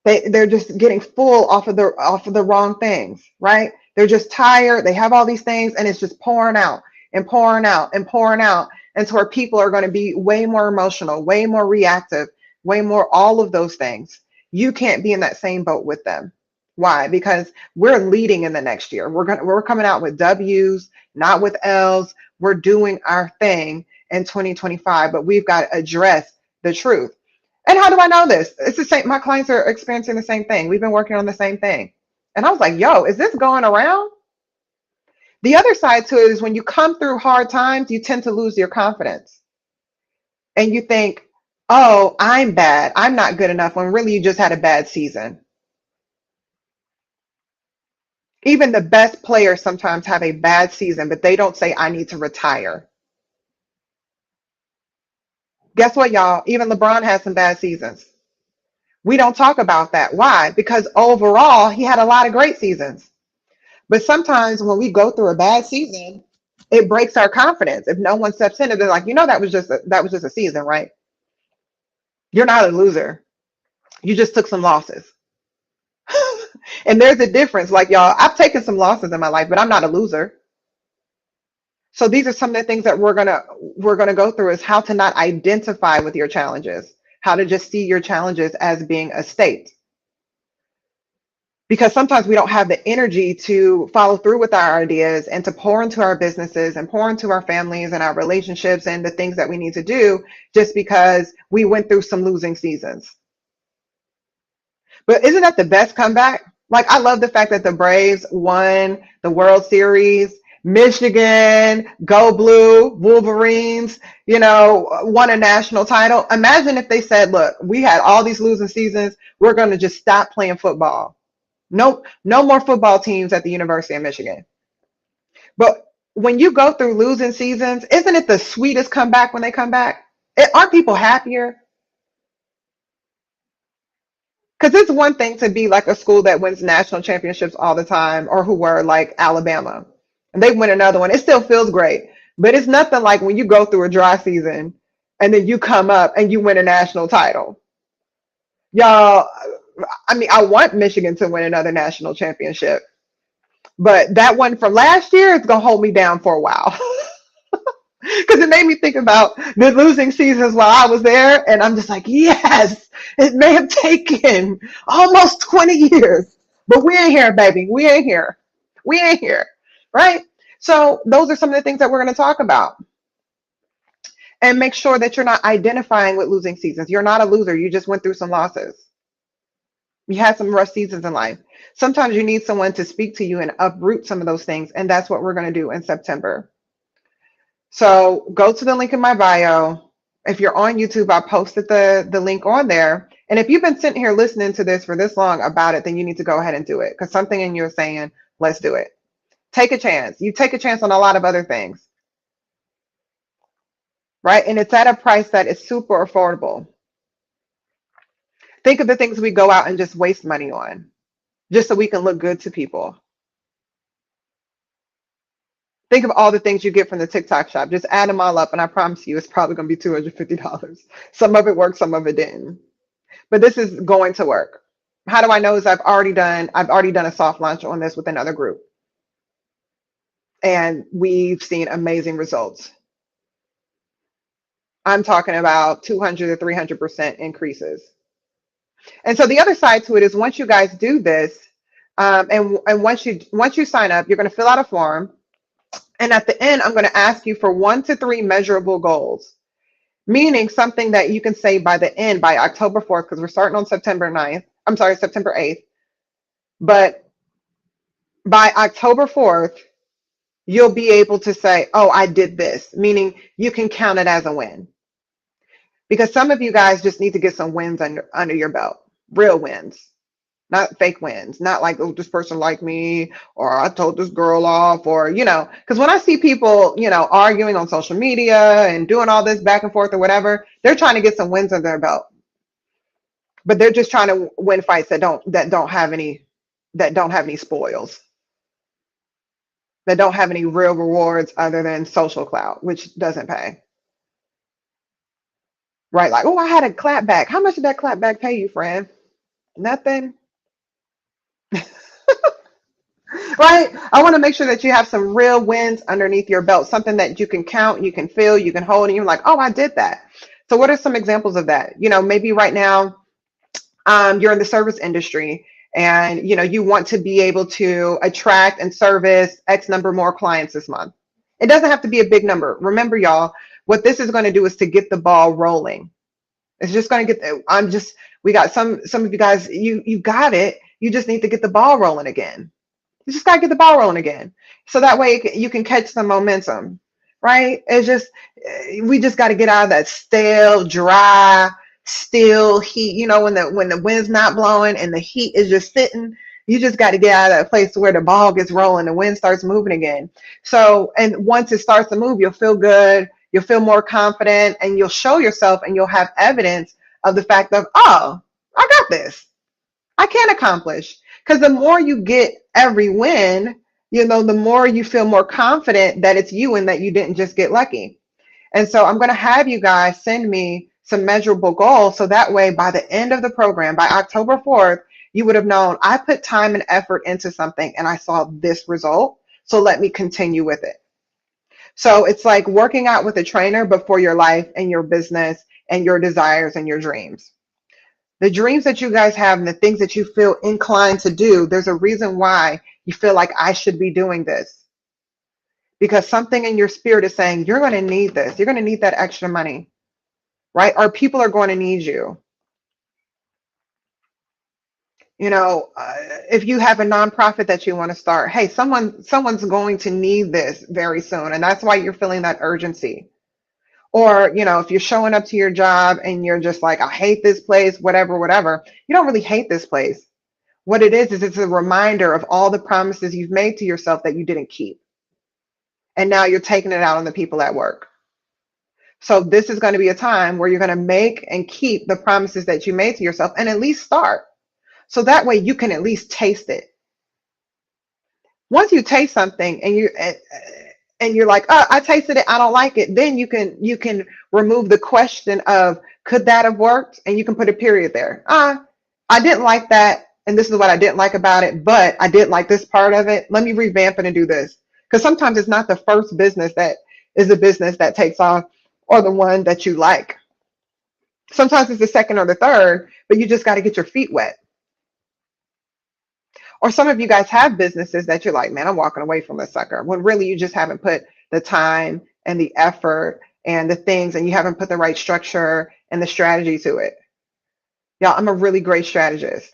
they're just getting full off of the wrong things, right? They're just tired. They have all these things and it's just pouring out and pouring out and pouring out. And so where people are going to be way more emotional, way more reactive, way more all of those things. You can't be in that same boat with them. Why? Because we're leading in the next year. We're coming out with W's, not with L's. We're doing our thing in 2025, but we've got to address the truth. And how do I know this? It's the same. My clients are experiencing the same thing. We've been working on the same thing. And I was like, yo, is this going around? The other side to it is when you come through hard times, you tend to lose your confidence. And you think, oh, I'm bad. I'm not good enough, when really you just had a bad season. Even the best players sometimes have a bad season, but they don't say, I need to retire. Guess what, y'all? Even LeBron has some bad seasons. We don't talk about that. Why? Because overall, he had a lot of great seasons. But sometimes when we go through a bad season, it breaks our confidence. If no one steps in, and they're like, that was just a season, right? You're not a loser. You just took some losses. And there's a difference. Like y'all, I've taken some losses in my life, but I'm not a loser. So these are some of the things that we're gonna go through is how to not identify with your challenges, how to just see your challenges as being a state. Because sometimes we don't have the energy to follow through with our ideas and to pour into our businesses and pour into our families and our relationships and the things that we need to do just because we went through some losing seasons. But isn't that the best comeback? Like, I love the fact that the Braves won the World Series. Michigan, go blue, Wolverines, won a national title. Imagine if they said, look, we had all these losing seasons. We're going to just stop playing football. No, no more football teams at the University of Michigan. But when you go through losing seasons, isn't it the sweetest comeback when they come back? Aren't people happier? Because it's one thing to be like a school that wins national championships all the time, or who were like Alabama, and they win another one. It still feels great, but it's nothing like when you go through a dry season and then you come up and you win a national title. Y'all, I mean, I want Michigan to win another national championship, but that one from last year is gonna hold me down for a while. Because it made me think about the losing seasons while I was there, and I'm just like, yes, it may have taken almost 20 years, but we ain't here, baby. We ain't here. We ain't here, right? So those are some of the things that we're going to talk about. And make sure that you're not identifying with losing seasons. You're not a loser. You just went through some losses. You had some rough seasons in life. Sometimes you need someone to speak to you and uproot some of those things. And that's what we're going to do in September. So go to the link in my bio. If you're on YouTube, I posted the link on there. And if you've been sitting here listening to this for this long about it, then you need to go ahead and do it, because something in you is saying, let's do it. Take a chance. You take a chance on a lot of other things, right? And it's at a price that is super affordable. Think of the things we go out and just waste money on just so we can look good to people. Think of all the things you get from the TikTok shop. Just add them all up, and I promise you, it's probably going to be $250. Some of it worked, some of it didn't. But this is going to work. How do I know? Is I've already done a soft launch on this with another group, and we've seen amazing results. I'm talking about 200 to 300% increases. And so the other side to it is, once you guys do this, and once you sign up, you're going to fill out a form, and at the end, I'm going to ask you for 1 to 3 measurable goals, meaning something that you can say by the end, by October 4th, because we're starting on September 9th. I'm sorry, September 8th. But by October 4th, you'll be able to say, oh, I did this, meaning you can count it as a win. Because some of you guys just need to get some wins under your belt, real wins, not fake wins, not like, oh, this person liked me, or I told this girl off, or, because when I see people, arguing on social media and doing all this back and forth or whatever, they're trying to get some wins under their belt, but they're just trying to win fights that don't have any spoils, that don't have any real rewards other than social clout, which doesn't pay. Right? Like, oh, I had a clap back. How much did that clap back pay you, friend? Nothing. Right? I want to make sure that you have some real wins underneath your belt, something that you can count, you can feel, you can hold, and you're like, oh, I did that. So what are some examples of that? Maybe right now, you're in the service industry, and you want to be able to attract and service X number more clients this month. It doesn't have to be a big number. Remember, y'all, what this is going to do is to get the ball rolling. It's just going to get. We got some of you guys. You got it. You just need to get the ball rolling again. You just got to get the ball rolling again, so that way you can catch some momentum, right? We just got to get out of that stale, dry, still heat. When the wind's not blowing and the heat is just sitting, you just got to get out of that place where the ball gets rolling, the wind starts moving again. So, and once it starts to move, you'll feel good, you'll feel more confident, and you'll show yourself, and you'll have evidence of the fact of, oh, I got this. I can accomplish. Because the more you get every win, the more you feel more confident that it's you and that you didn't just get lucky. And so I'm going to have you guys send me some measurable goals, so that way by the end of the program, by October 4th, you would have known, I put time and effort into something and I saw this result. So let me continue with it. So it's like working out with a trainer, but for your life and your business and your desires and your dreams. The dreams that you guys have and the things that you feel inclined to do, there's a reason why you feel like I should be doing this. Because something in your spirit is saying, you're going to need this. You're going to need that extra money, right? Or people are going to need you. If you have a nonprofit that you want to start, hey, someone's going to need this very soon. And that's why you're feeling that urgency. Or, if you're showing up to your job and you're just like, I hate this place, whatever, you don't really hate this place. What it is it's a reminder of all the promises you've made to yourself that you didn't keep. And now you're taking it out on the people at work. So this is going to be a time where you're going to make and keep the promises that you made to yourself, and at least start. So that way you can at least taste it. Once you taste something and you're like, oh, I tasted it, I don't like it, then you can remove the question of, could that have worked? And you can put a period there. I didn't like that, and this is what I didn't like about it, but I did like this part of it. Let me revamp it and do this. Because sometimes it's not the first business that is the business that takes off, or the one that you like. Sometimes it's the second or the third, but you just got to get your feet wet. Or some of you guys have businesses that you're like, man, I'm walking away from this sucker, when really you just haven't put the time and the effort and the things, and you haven't put the right structure and the strategy to it. Y'all, I'm a really great strategist.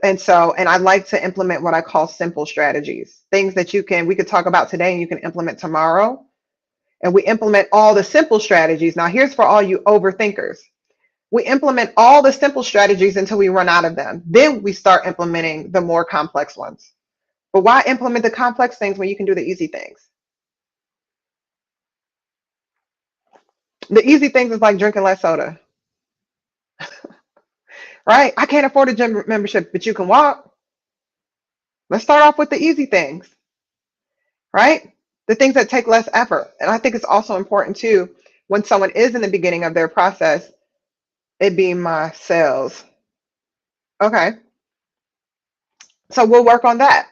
And I like to implement what I call simple strategies, things that we could talk about today and you can implement tomorrow. And we implement all the simple strategies. Now, here's for all you overthinkers. We implement all the simple strategies until we run out of them. Then we start implementing the more complex ones. But why implement the complex things when you can do the easy things? The easy things is like drinking less soda, right? I can't afford a gym membership, but you can walk. Let's start off with the easy things, right? The things that take less effort. And I think it's also important too, when someone is in the beginning of their process, it being my sales. Okay, so we'll work on that.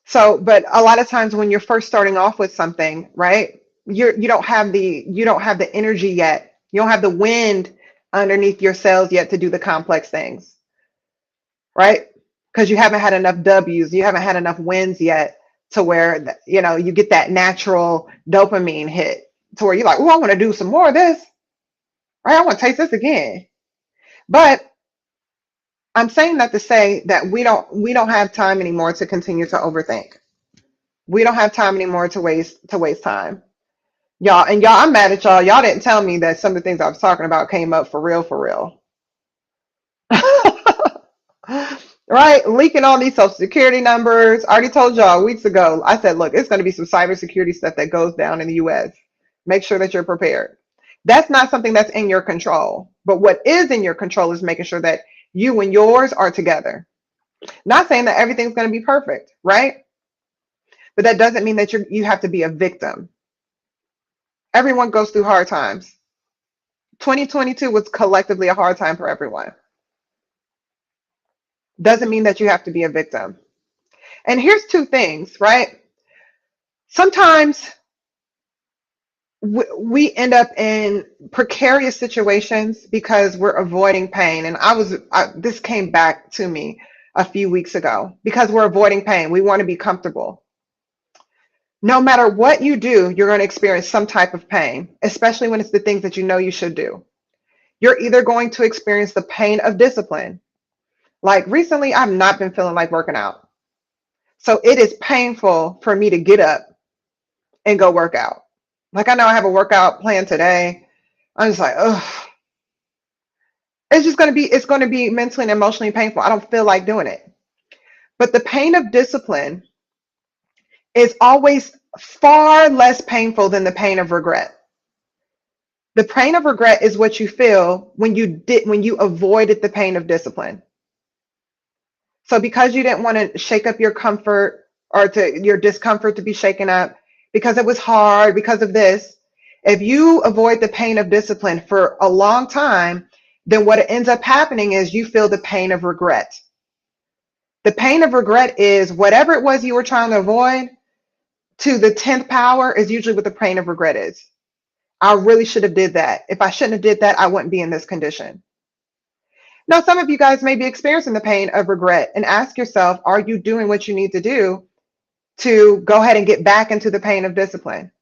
So, but a lot of times when you're first starting off with something, right? You don't have the energy yet. You don't have the wind underneath your sails yet to do the complex things, right? Because you haven't had enough W's, you haven't had enough wins yet to where you get that natural dopamine hit to where you're like, oh, I want to do some more of this, right? I want to taste this again. But I'm saying that to say that we don't have time anymore to continue to overthink. We don't have time anymore to waste time. Y'all, I'm mad at y'all. Y'all didn't tell me that some of the things I was talking about came up for real, for real. Right? Leaking all these social security numbers. I already told y'all weeks ago. I said, look, it's going to be some cybersecurity stuff that goes down in the US. Make sure that you're prepared. That's not something that's in your control. But what is in your control is making sure that you and yours are together. Not saying that everything's going to be perfect, right? But that doesn't mean that you have to be a victim. Everyone goes through hard times. 2022 was collectively a hard time for everyone. Doesn't mean that you have to be a victim. And here's two things, right? Sometimes we end up in precarious situations because we're avoiding pain. And this came back to me a few weeks ago because we're avoiding pain. We want to be comfortable. No matter what you do, you're going to experience some type of pain, especially when it's the things that you know you should do. You're either going to experience the pain of discipline. Like recently, I've not been feeling like working out. So it is painful for me to get up and go work out. Like I know I have a workout plan today. I'm just like, oh, it's going to be mentally and emotionally painful. I don't feel like doing it. But the pain of discipline is always far less painful than the pain of regret. The pain of regret is what you feel when you avoided the pain of discipline. So because you didn't want to shake up your comfort or to your discomfort to be shaken up because it was hard because of this, if you avoid the pain of discipline for a long time, then what ends up happening is you feel the pain of regret. The pain of regret is whatever it was you were trying to avoid to the 10th power is usually what the pain of regret is. I really should have did that. If I shouldn't have did that, I wouldn't be in this condition. Now, some of you guys may be experiencing the pain of regret and ask yourself, are you doing what you need to do to go ahead and get back into the pain of discipline?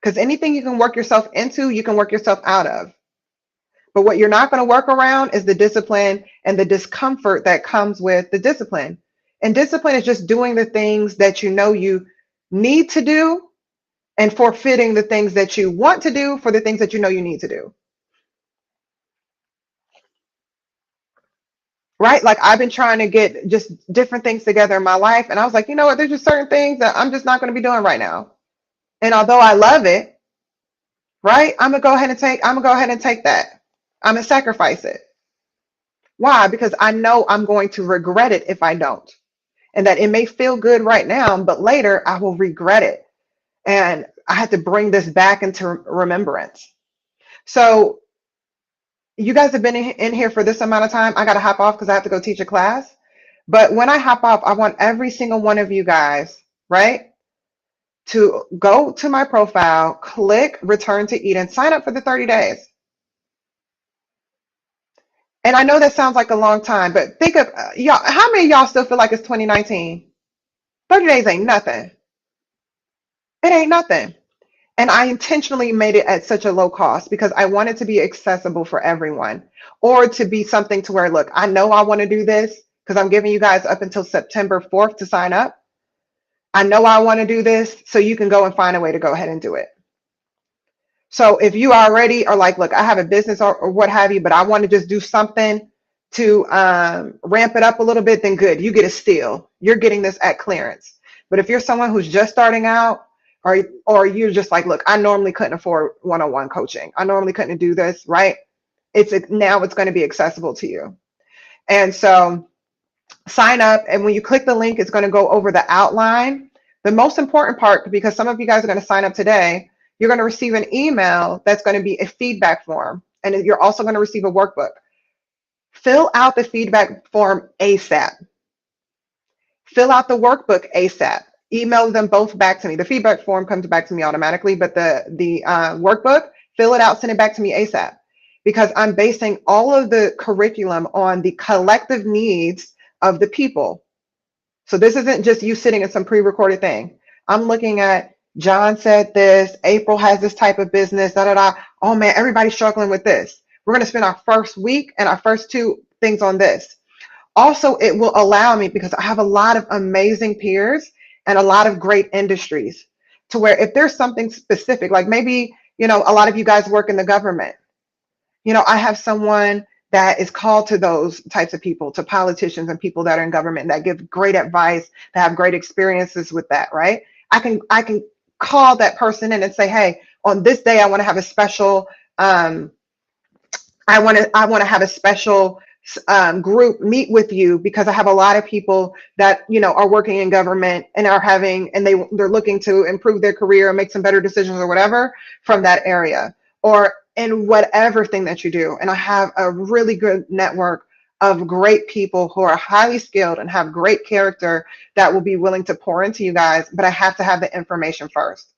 Because anything you can work yourself into, you can work yourself out of. But what you're not going to work around is the discipline and the discomfort that comes with the discipline. And discipline is just doing the things that you know you need to do and forfeiting the things that you want to do for the things that you know you need to do. Right? Like I've been trying to get just different things together in my life. And I was like, you know what? There's just certain things that I'm just not going to be doing right now. And although I love it, right? I'm gonna go ahead and take that. I'm gonna sacrifice it. Why? Because I know I'm going to regret it if I don't. And that it may feel good right now, but later I will regret it. And I had to bring this back into remembrance. So you guys have been in here for this amount of time. I got to hop off because I have to go teach a class. But when I hop off, I want every single one of you guys, right, to go to my profile, click Return to Eden, sign up for the 30 days. And I know that sounds like a long time, but think of y'all. How many of y'all still feel like it's 2019? 30 days ain't nothing. It ain't nothing. And I intentionally made it at such a low cost because I want it to be accessible for everyone, or to be something to where, look, I know I want to do this because I'm giving you guys up until September 4th to sign up. I know I want to do this, so you can go and find a way to go ahead and do it. So if you already are like, look, I have a business, or what have you, but I want to just do something to ramp it up a little bit, then good. You get a steal. You're getting this at clearance. But if you're someone who's just starting out, or you're just like, look, I normally couldn't afford one-on-one coaching. I normally couldn't do this, right? Now it's going to be accessible to you. And so sign up, and when you click the link, it's going to go over the outline. The most important part, because some of you guys are going to sign up today, you're going to receive an email that's going to be a feedback form, and you're also going to receive a workbook. Fill out the feedback form ASAP. Fill out the workbook ASAP. Email them both back to me. The feedback form comes back to me automatically, but the workbook, fill it out, send it back to me ASAP, because I'm basing all of the curriculum on the collective needs of the people. So this isn't just you sitting in some pre-recorded thing. I'm looking at, John said this, April has this type of business, da da da. Oh man, everybody's struggling with this. We're going to spend our first week and our first 2 things on this. Also, it will allow me, because I have a lot of amazing peers and a lot of great industries, to where if there's something specific, like maybe, a lot of you guys work in the government. I have someone that is called to those types of people, to politicians and people that are in government that give great advice, that have great experiences with that, right? I can call that person in and say, hey, on this day, I want to have a special, I want to have a special group meet with you, because I have a lot of people that are working in government and they're looking to improve their career and make some better decisions or whatever from that area, or in whatever thing that you do. And I have a really good network of great people who are highly skilled and have great character that will be willing to pour into you guys, but I have to have the information first.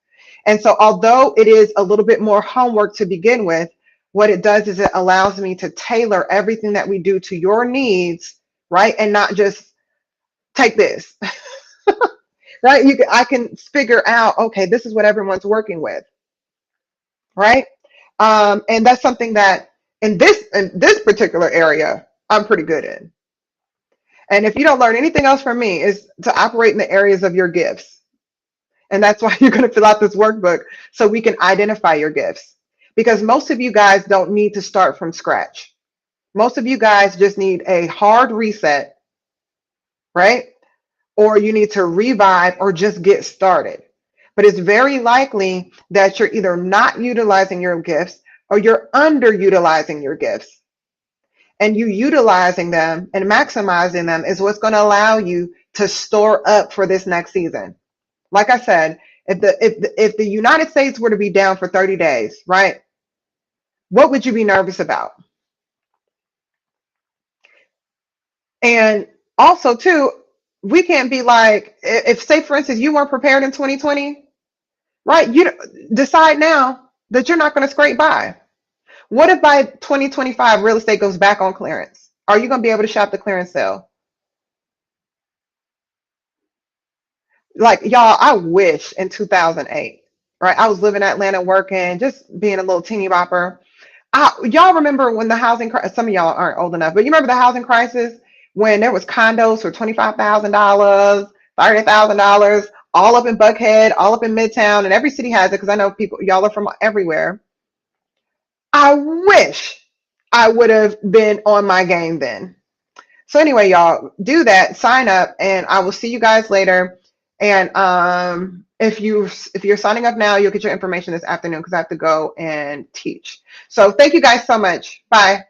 And so although it is a little bit more homework to begin with, what it does is it allows me to tailor everything that we do to your needs, right? And not just take this, right? I can figure out, okay, this is what everyone's working with, right? And that's something that in this particular area, I'm pretty good in. And if you don't learn anything else from me, is to operate in the areas of your gifts. And that's why you're going to fill out this workbook, so we can identify your gifts. Because most of you guys don't need to start from scratch. Most of you guys just need a hard reset, right? Or you need to revive or just get started. But it's very likely that you're either not utilizing your gifts or you're underutilizing your gifts. And you utilizing them and maximizing them is what's going to allow you to store up for this next season. Like I said, if the United States were to be down for 30 days, right? What would you be nervous about? And also, too, we can't be like, if say for instance you weren't prepared in 2020, right? You decide now that you're not going to scrape by. What if by 2025 real estate goes back on clearance? Are you going to be able to shop the clearance sale? Like, y'all, I wish in 2008, right? I was living in Atlanta working, just being a little teeny bopper. Y'all remember when the housing crisis, some of y'all aren't old enough, but you remember the housing crisis when there was condos for $25,000, $30,000, all up in Buckhead, all up in Midtown, and every city has it, because I know people, y'all are from everywhere. I wish I would have been on my game then. So anyway, y'all, do that, sign up, and I will see you guys later. And if you're signing up now, you'll get your information this afternoon, because I have to go and teach. So thank you guys so much. Bye.